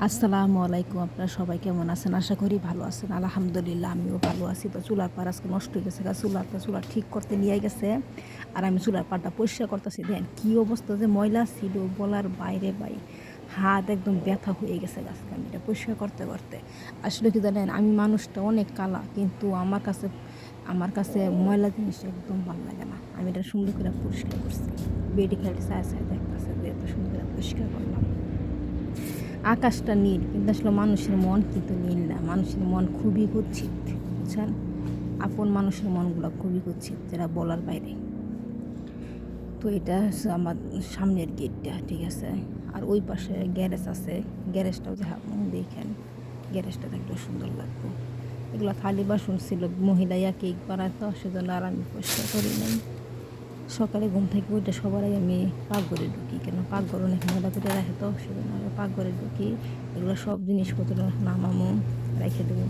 আসসালামু আলাইকুম। আপনারা সবাই কেমন আছেন? আশা করি ভালো আছেন। আলহামদুলিল্লাহ আমিও ভালো আছি। তো চুলার পাড় আজকে নষ্ট হয়ে গেছে। চুলা ঠিক করতে নিয়ে গেছে। আর আমি চুলার পাড়টা পরিষ্কার করতেছি। দেখেন কী অবস্থা যে ময়লা ছিল বলার বাইরে ভাই। হাত একদম ব্যথা হয়ে গেছে আজকে আমি এটা পরিষ্কার করতে করতে। আসলে কি জানেন আমি মানুষটা অনেক কালা কিন্তু আমার কাছে ময়লা জিনিস একদম ভালো লাগে না। আমি এটা সুন্দর করে পরিষ্কার করছি। বেডি খালি চায় দেখতেছে যে এত সুন্দর করে পরিষ্কার করলাম। আকাশটা নীল কিন্তু আসলে মানুষের মন কিন্তু নীল না। মানুষের মন খুবই কুৎসিত, বুঝছেন? আপন মানুষের মনগুলো খুবই কুৎসিত, যেটা বলার বাইরে। তো এটা হচ্ছে আমার সামনের গেটটা, ঠিক আছে? আর ওই পাশে গ্যারেজ আছে। গ্যারেজটাও যে দেখেন, গ্যারেজটা দেখলেও সুন্দর লাগবে। এগুলো থালি বাসন ছিল, মহিলাইয়া কেক বানাতো, সেজন্য আর আমি পরিষ্কার করি নাই। সকালে ঘুম থেকে উঠে সবার আগে আমি পাকঘরে ঢুকি, কেন পাকঘর অনেক ময়লা করে রাখে, তো সেজন্য আগে পাকঘরে ঢুকি। এগুলো সব জিনিসপত্র নামামো, রেখে দেবো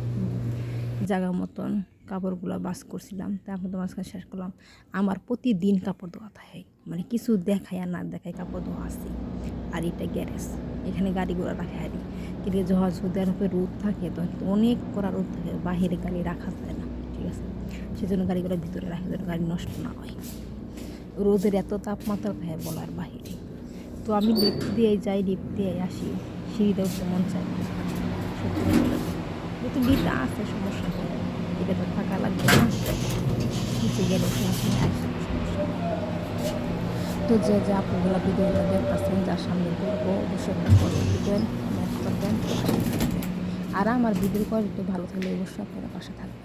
জায়গা মতন। কাপড়গুলো বাস করছিলাম, তারপর তো মাঝখানে শেষ করলাম। আমার প্রতিদিন কাপড় ধোয়া থাকে, মানে কিছু দেখায় আর না দেখায় কাপড় ধোয়া আছে। আর এটা গ্যারেজ, এখানে গাড়ি ঘোড়া রাখে হারি, কিন্তু যখন সুদের উপরে রোদ থাকে তখন কিন্তু অনেক কড়া রোদ থাকে, বাহিরে গাড়ি রাখা যায় না, ঠিক আছে? সেজন্য গাড়িগুলো ভিতরে রাখে যেন গাড়ি নষ্ট না হয়। রোদের এত তাপমাত্রা থাকে বলার বাহিরে। তো আমি লিফট দিয়ে যাই, লিফট দিয়ে আসি, সিঁড়িতে উঠতে মন চায় না, সত্যি কথা। যেহেতু লিফট আছে সমস্যা নেই, এটা তো থাকা লাগবে না, নিচে গেলে সমস্যা নেই, আসলে সমস্যা নেই। তো যে যে আপুগুলো ভিডিওগুলো দেখতেছেন, যার সামনে করবো অবশ্যই একটা ফলো দিবেন, কমেন্ট করবেন, পাশে থাকবেন। আর আমার ভিডিও কোয়ালিটি ভালো থাকলে অবশ্যই আপনারা পাশে থাকবেন।